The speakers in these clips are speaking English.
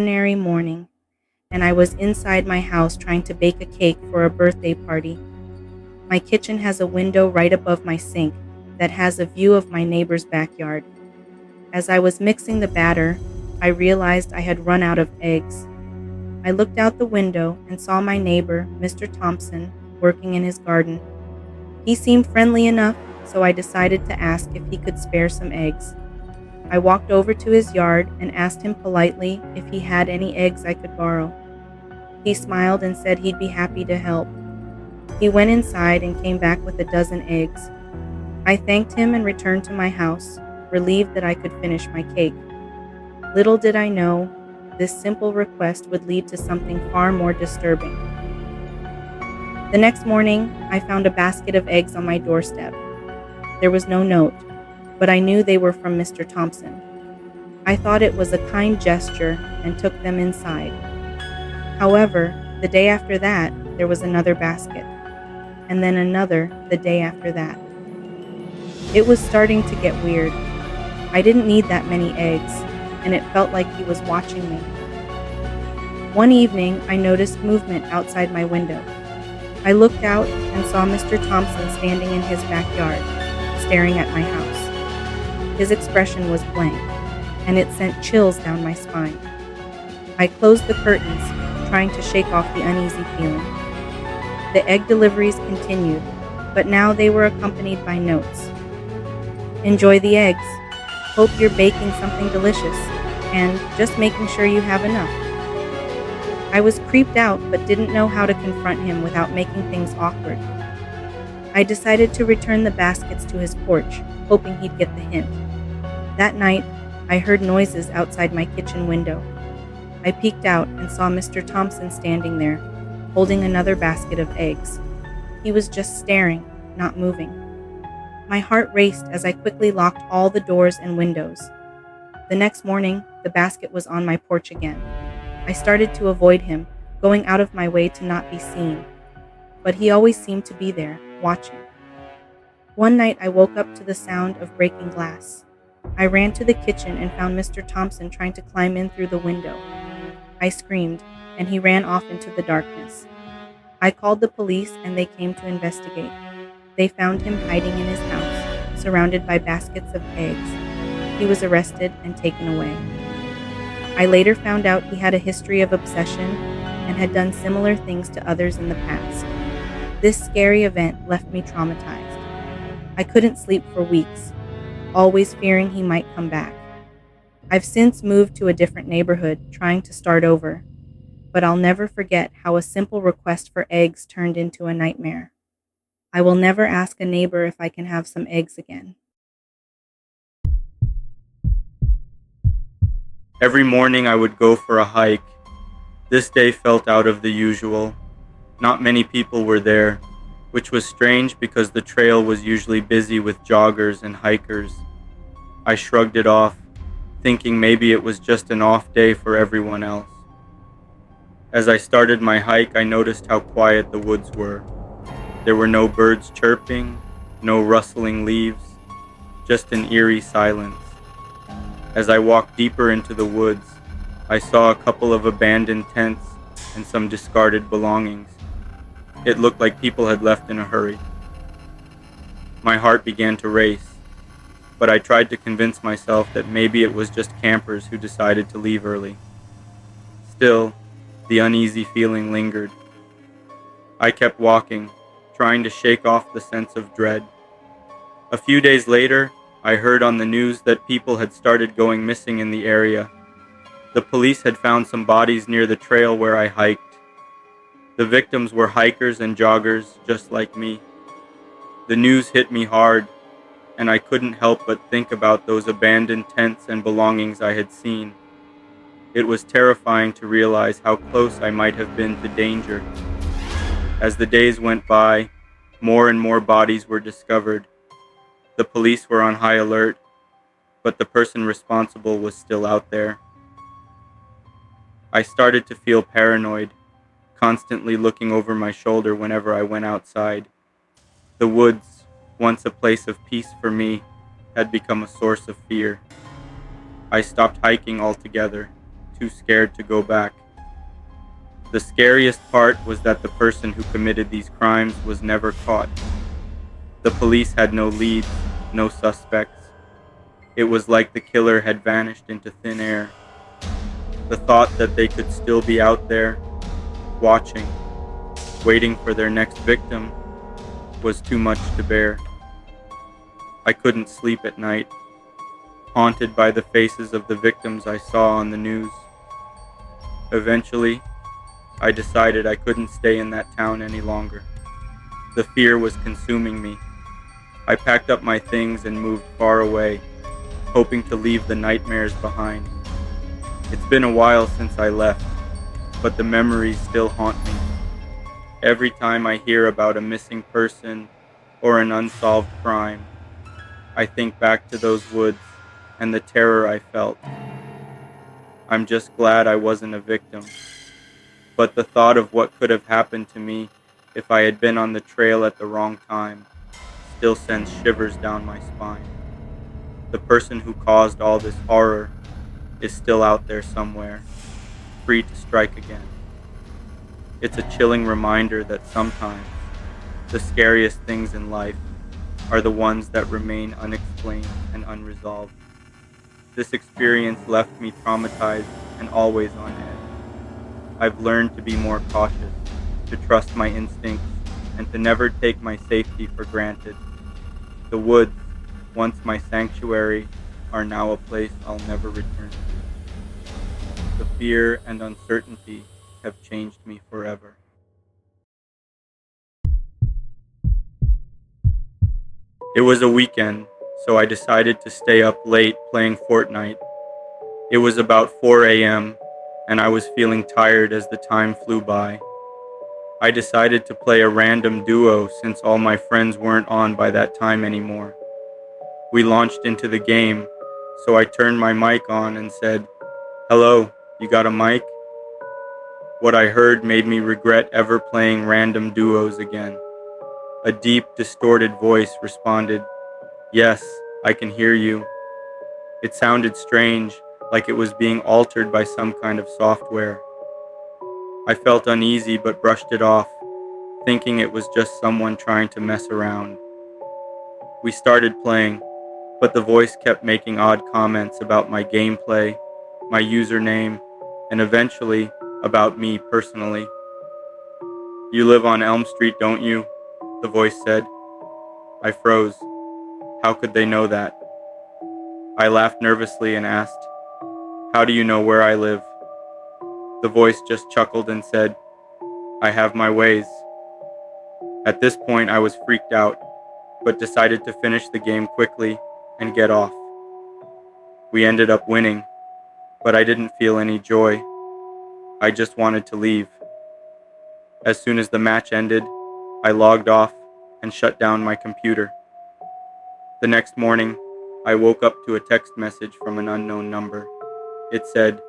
Ordinary morning, and I was inside my house trying to bake a cake for a birthday party. My kitchen has a window right above my sink that has a view of my neighbor's backyard. As I was mixing the batter, I realized I had run out of eggs. I looked out the window and saw my neighbor, Mr. Thompson, working in his garden. He seemed friendly enough, so I decided to ask if he could spare some eggs. I walked over to his yard and asked him politely if he had any eggs I could borrow. He smiled and said he'd be happy to help. He went inside and came back with a dozen eggs. I thanked him and returned to my house, relieved that I could finish my cake. Little did I know, this simple request would lead to something far more disturbing. The next morning, I found a basket of eggs on my doorstep. There was no note, but I knew they were from Mr. Thompson. I thought it was a kind gesture and took them inside. However, the day after that, there was another basket, and then another the day after that. It was starting to get weird. I didn't need that many eggs, and it felt like he was watching me. One evening, I noticed movement outside my window. I looked out and saw Mr. Thompson standing in his backyard, staring at my house. His expression was blank, and it sent chills down my spine. I closed the curtains, trying to shake off the uneasy feeling. The egg deliveries continued, but now they were accompanied by notes. Enjoy the eggs. Hope you're baking something delicious, and just making sure you have enough. I was creeped out but didn't know how to confront him without making things awkward. I decided to return the baskets to his porch, hoping he'd get the hint. That night, I heard noises outside my kitchen window. I peeked out and saw Mr. Thompson standing there, holding another basket of eggs. He was just staring, not moving. My heart raced as I quickly locked all the doors and windows. The next morning, the basket was on my porch again. I started to avoid him, going out of my way to not be seen. But he always seemed to be there, watching. One night I woke up to the sound of breaking glass. I ran to the kitchen and found Mr. Thompson trying to climb in through the window. I screamed, and he ran off into the darkness. I called the police and they came to investigate. They found him hiding in his house, surrounded by baskets of eggs. He was arrested and taken away. I later found out he had a history of obsession and had done similar things to others in the past. This scary event left me traumatized. I couldn't sleep for weeks, always fearing he might come back. I've since moved to a different neighborhood, trying to start over, but I'll never forget how a simple request for eggs turned into a nightmare. I will never ask a neighbor if I can have some eggs again. Every morning I would go for a hike. This day felt out of the usual. Not many people were there, which was strange because the trail was usually busy with joggers and hikers. I shrugged it off, thinking maybe it was just an off day for everyone else. As I started my hike, I noticed how quiet the woods were. There were no birds chirping, no rustling leaves, just an eerie silence. As I walked deeper into the woods, I saw a couple of abandoned tents and some discarded belongings. It looked like people had left in a hurry. My heart began to race, but I tried to convince myself that maybe it was just campers who decided to leave early. Still, the uneasy feeling lingered. I kept walking, trying to shake off the sense of dread. A few days later, I heard on the news that people had started going missing in the area. The police had found some bodies near the trail where I hiked. The victims were hikers and joggers just like me. The news hit me hard, and I couldn't help but think about those abandoned tents and belongings I had seen. It was terrifying to realize how close I might have been to danger. As the days went by, more and more bodies were discovered. The police were on high alert, but the person responsible was still out there. I started to feel paranoid, constantly looking over my shoulder whenever I went outside. The woods, once a place of peace for me, had become a source of fear. I stopped hiking altogether, too scared to go back. The scariest part was that the person who committed these crimes was never caught. The police had no leads, no suspects. It was like the killer had vanished into thin air. The thought that they could still be out there, watching, waiting for their next victim, was too much to bear. I couldn't sleep at night, haunted by the faces of the victims I saw on the news. Eventually, I decided I couldn't stay in that town any longer. The fear was consuming me. I packed up my things and moved far away, hoping to leave the nightmares behind. It's been a while since I left, but the memories still haunt me. Every time I hear about a missing person or an unsolved crime, I think back to those woods and the terror I felt. I'm just glad I wasn't a victim, but the thought of what could have happened to me if I had been on the trail at the wrong time still sends shivers down my spine. The person who caused all this horror is still out there somewhere, free to strike again. It's a chilling reminder that sometimes the scariest things in life are the ones that remain unexplained and unresolved. This experience left me traumatized and always on edge. I've learned to be more cautious, to trust my instincts, and to never take my safety for granted. The woods, once my sanctuary, are now a place I'll never return to. The fear and uncertainty have changed me forever. It was a weekend, so I decided to stay up late playing Fortnite. It was about 4 a.m., and I was feeling tired as the time flew by. I decided to play a random duo since all my friends weren't on by that time anymore. We launched into the game, so I turned my mic on and said, "Hello, you got a mic?" What I heard made me regret ever playing random duos again. A deep, distorted voice responded, "Yes, I can hear you." It sounded strange, like it was being altered by some kind of software. I felt uneasy but brushed it off, thinking it was just someone trying to mess around. We started playing, but the voice kept making odd comments about my gameplay, my username, and eventually about me personally. "You live on Elm Street, don't you?" the voice said. I froze. How could they know that? I laughed nervously and asked, "How do you know where I live?" The voice just chuckled and said, "I have my ways." At this point, I was freaked out, but decided to finish the game quickly and get off. We ended up winning, but I didn't feel any joy. I just wanted to leave. As soon as the match ended, I logged off and shut down my computer. The next morning, I woke up to a text message from an unknown number. It said,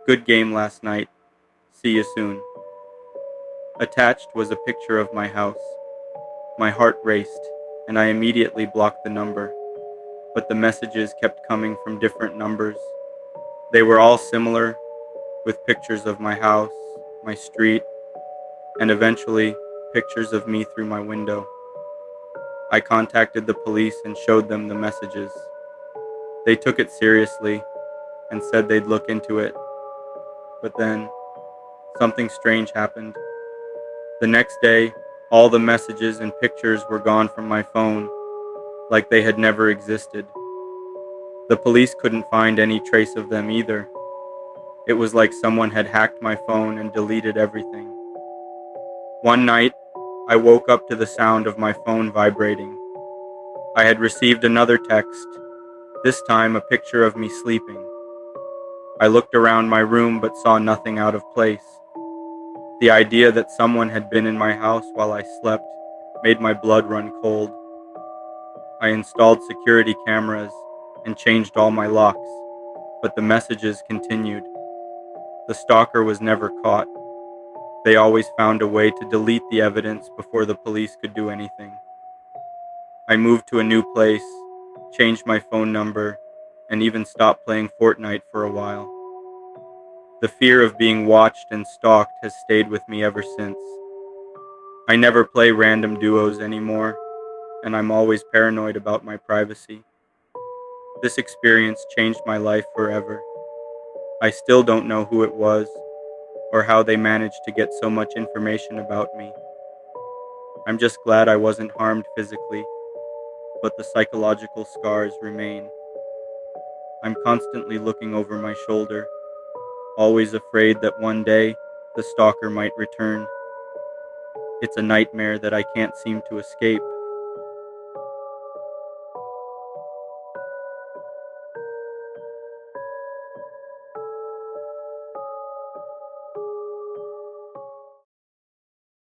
"Good game last night. See you soon." Attached was a picture of my house. My heart raced, and I immediately blocked the number, but the messages kept coming from different numbers. They were all similar, with pictures of my house, my street, and eventually pictures of me through my window. I contacted the police and showed them the messages. They took it seriously and said they'd look into it, but then something strange happened. The next day, all the messages and pictures were gone from my phone, like they had never existed. The police couldn't find any trace of them either. It was like someone had hacked my phone and deleted everything. One night, I woke up to the sound of my phone vibrating. I had received another text, this time a picture of me sleeping. I looked around my room but saw nothing out of place. The idea that someone had been in my house while I slept made my blood run cold. I installed security cameras and changed all my locks, but the messages continued. The stalker was never caught. They always found a way to delete the evidence before the police could do anything. I moved to a new place, changed my phone number, and even stopped playing Fortnite for a while. The fear of being watched and stalked has stayed with me ever since. I never play random duos anymore, and I'm always paranoid about my privacy. This experience changed my life forever. I still don't know who it was or how they managed to get so much information about me. I'm just glad I wasn't harmed physically, but the psychological scars remain. I'm constantly looking over my shoulder, always afraid that one day the stalker might return. It's a nightmare that I can't seem to escape.